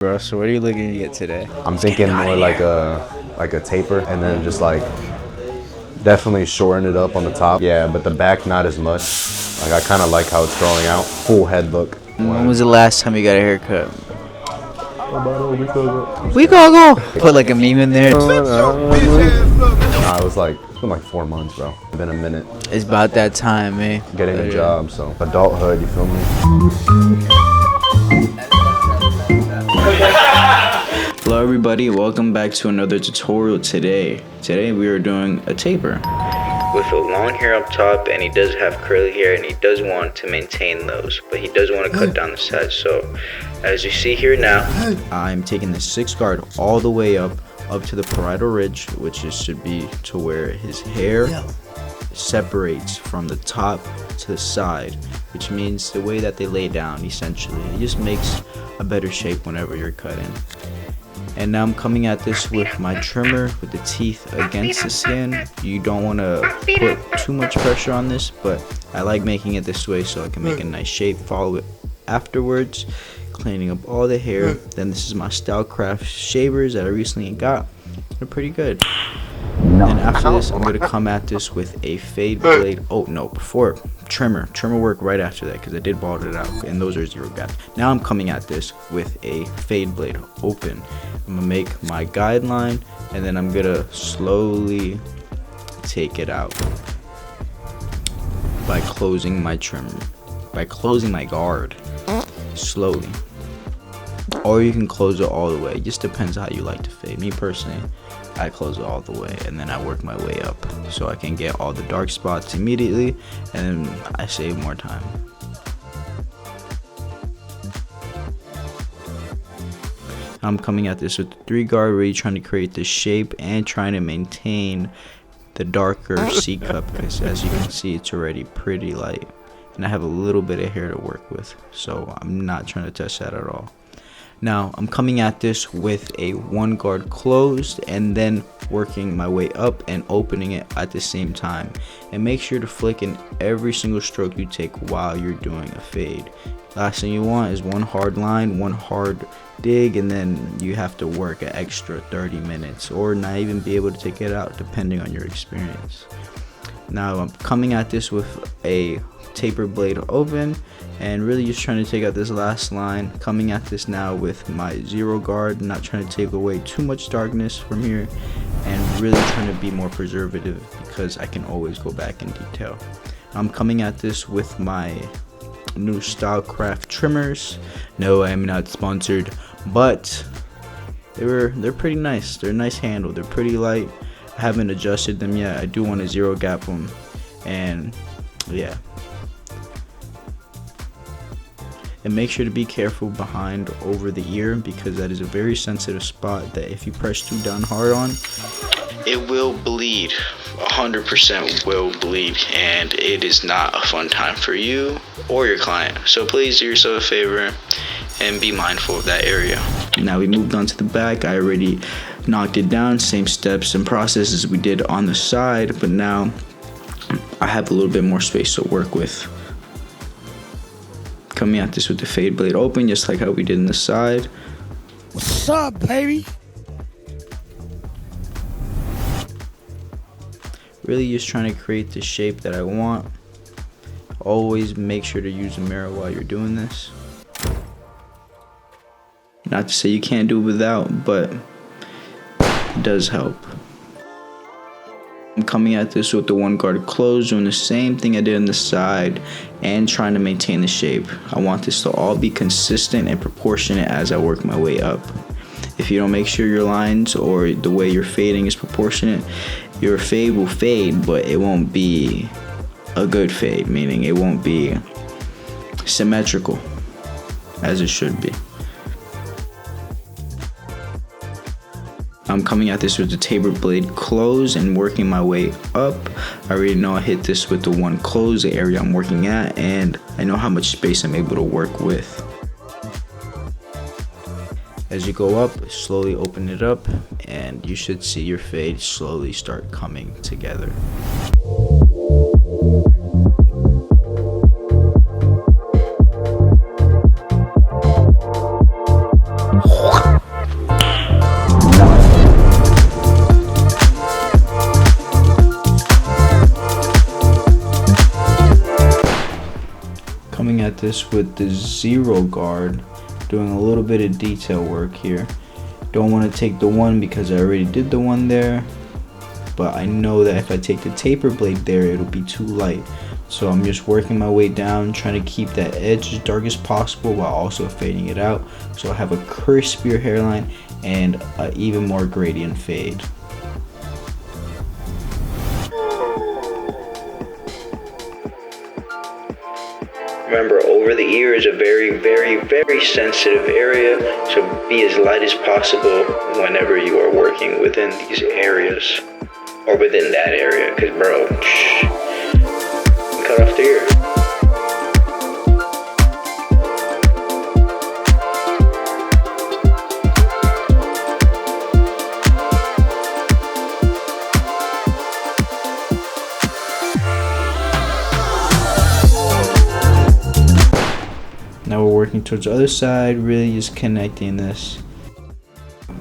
Bro, so what are you looking to get today? I'm thinking more like a taper, and then just like definitely shorten it up on the top. Yeah, but the back not as much. Like I kind of like how it's growing out. Full head look. When was the last time you got a haircut? About a week ago. Week ago. Put like a meme in there. Nah, it's been like 4 months, bro. It's been a minute. It's about that time, man. Getting a job, so adulthood. You feel me? Hello everybody, welcome back to another tutorial today. Today we are doing a taper. With a long hair up top, and he does have curly hair, and he does want to maintain those, but he does want to cut down the sides. So as you see here now, I'm taking the 6 guard all the way up to the parietal ridge, which should be to where his hair separates from the top to the side, which means the way that they lay down, essentially it just makes a better shape whenever you're cutting. And now I'm coming at this with my trimmer with the teeth against the skin. You don't want to put too much pressure on this, but I like making it this way so I can make a nice shape. Follow it afterwards, cleaning up all the hair. Then this is my Stylecraft shavers that I recently got. They're pretty good. And after this, I'm going to come at this with a fade blade. Oh no, before trimmer work right after that, because I did bald it out, and those are 0 gaps. Now I'm coming at this with a fade blade open. I'm gonna make my guideline, and then I'm gonna slowly take it out by closing my trimmer, by closing my guard slowly. Or you can close it all the way. It just depends how you like to fade. Me personally, I close it all the way, and then I work my way up so I can get all the dark spots immediately, and then I save more time. I'm coming at this with the 3 guard, really trying to create this shape and trying to maintain the darker C cup, because as you can see, it's already pretty light, and I have a little bit of hair to work with, so I'm not trying to touch that at all. Now I'm coming at this with a 1 guard closed, and then working my way up and opening it at the same time. And make sure to flick in every single stroke you take while you're doing a fade. Last thing you want is 1 hard line, 1 hard dig, and then you have to work an extra 30 minutes or not even be able to take it out, depending on your experience. Now I'm coming at this with a taper blade open, and really just trying to take out this last line. Coming at this now with my 0 guard, not trying to take away too much darkness from here, and really trying to be more preservative because I can always go back in detail. I'm coming at this with my new Stylecraft trimmers. No, I am not sponsored, but they're pretty nice. They're a nice handle. They're pretty light. I haven't adjusted them yet. I do want to 0 gap them, and yeah. And make sure to be careful behind over the ear, because that is a very sensitive spot that if you press too down hard on, it will bleed. 100% will bleed, and it is not a fun time for you or your client. So please do yourself a favor and be mindful of that area. Now we moved on to the back. I already knocked it down, same steps and processes we did on the side, but now I have a little bit more space to work with. Coming at this with the fade blade open, just like how we did in the side. What's up, baby? Really just trying to create the shape that I want. Always make sure to use a mirror while you're doing this. Not to say you can't do it without, but it does help. I'm coming at this with the 1 guard closed, doing the same thing I did on the side and trying to maintain the shape. I want this to all be consistent and proportionate as I work my way up. If you don't make sure your lines or the way you're fading is proportionate, your fade will fade, but it won't be a good fade, meaning it won't be symmetrical as it should be. I'm coming at this with the taper blade closed and working my way up. I already know I hit this with the 1 close, the area I'm working at, and I know how much space I'm able to work with. As you go up, slowly open it up, and you should see your fade slowly start coming together. this with the 0 guard, doing a little bit of detail work here. Don't want to take the 1 because I already did the 1 there, but I know that if I take the taper blade there, it'll be too light. So I'm just working my way down, trying to keep that edge as dark as possible while also fading it out, so I have a crispier hairline and an even more gradient fade. Remember, over the ear is a very, very, very sensitive area, so be as light as possible whenever you are working within these areas, or within that area, because bro, cut off the ear. Now we're working towards the other side, really just connecting this.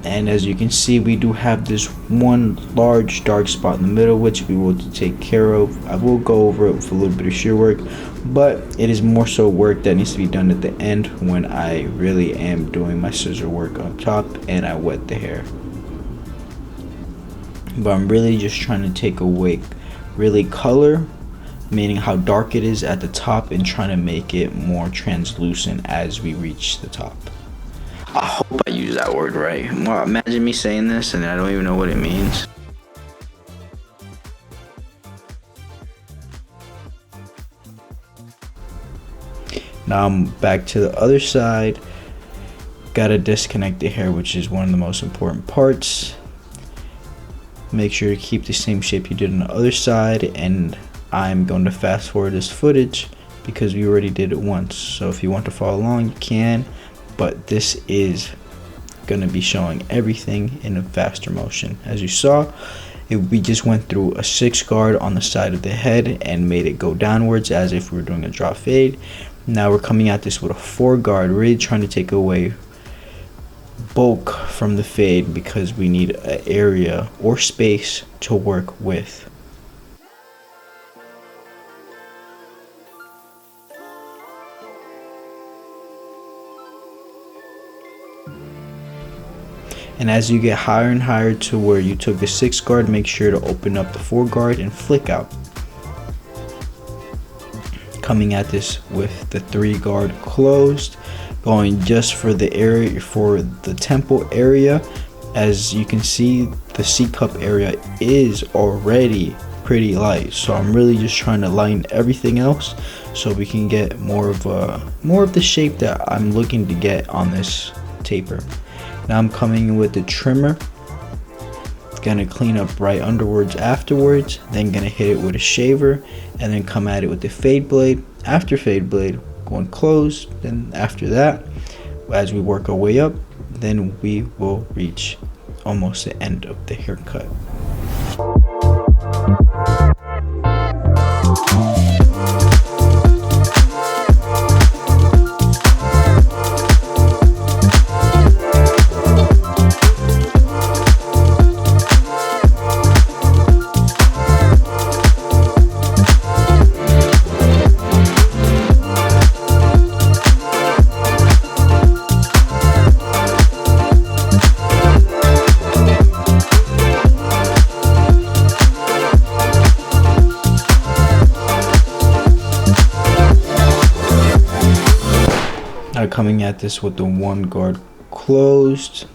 And as you can see, we do have this one large dark spot in the middle, which we will take care of. I will go over it with a little bit of shear work, but it is more so work that needs to be done at the end when I really am doing my scissor work on top and I wet the hair. But I'm really just trying to take away really color, meaning how dark it is at the top, and trying to make it more translucent as we reach the top. I hope I use that word right. Well, imagine me saying this and I don't even know what it means. Now I'm back to the other side. Gotta disconnect the hair, which is one of the most important parts. Make sure to keep the same shape you did on the other side, and I'm going to fast forward this footage because we already did it once. So if you want to follow along, you can, but this is going to be showing everything in a faster motion. As you saw, we just went through a 6 guard on the side of the head and made it go downwards as if we were doing a drop fade. Now we're coming at this with a 4 guard, really trying to take away bulk from the fade because we need an area or space to work with. And as you get higher and higher to where you took the 6 guard, make sure to open up the 4 guard and flick out. Coming at this with the 3 guard closed, going just for the area, for the temple area. As you can see, the C cup area is already pretty light, so I'm really just trying to lighten everything else so we can get more of the shape that I'm looking to get on this taper. Now I'm coming in with the trimmer, gonna clean up right underwards afterwards, then gonna hit it with a shaver, and then come at it with the fade blade. After fade blade, going close. Then after that, as we work our way up, then we will reach almost the end of the haircut. Coming at this with the 1 guard closed.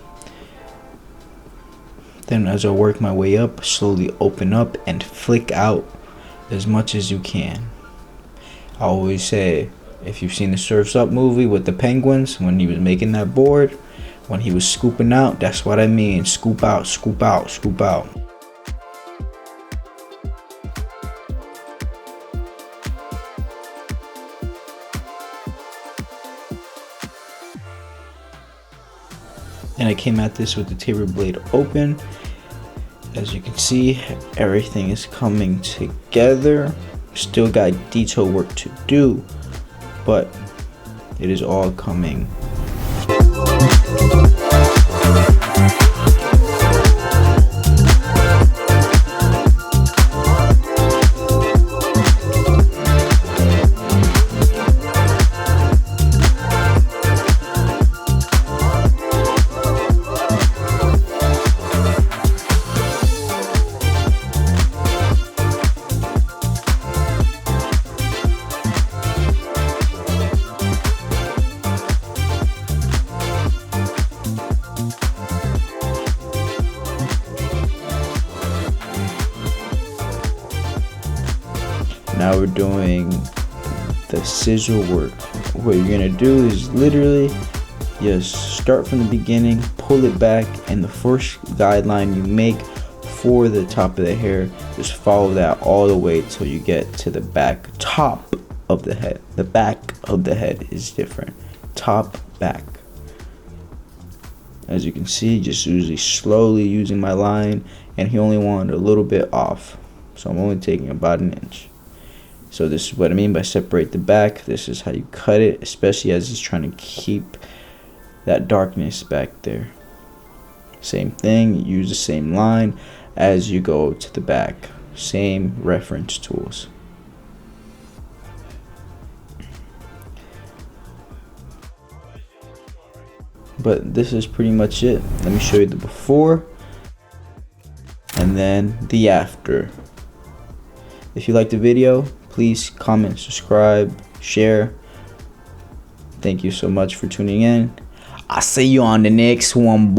Then as I work my way up, slowly open up and flick out as much as you can. I always say, if you've seen the Surf's Up movie with the penguins, when he was making that board, when he was scooping out, that's what I mean. Scoop out, scoop out, scoop out. And I came at this with the taper blade open. As you can see, everything is coming together. Still got detail work to do, but it is all coming. we're doing the scissor work. What you're gonna do is literally just start from the beginning, pull it back, and the first guideline you make for the top of the hair, just follow that all the way till you get to the back top of the head. The back of the head is different. Top, back. As you can see, just usually slowly using my line, and he only wanted a little bit off, so I'm only taking about an inch. So this is what I mean by separate the back. This is how you cut it, especially as he's trying to keep that darkness back there. Same thing, use the same line as you go to the back. Same reference tools. But this is pretty much it. Let me show you the before and then the after. If you liked the video, please comment, subscribe, share. Thank you so much for tuning in. I'll see you on the next one.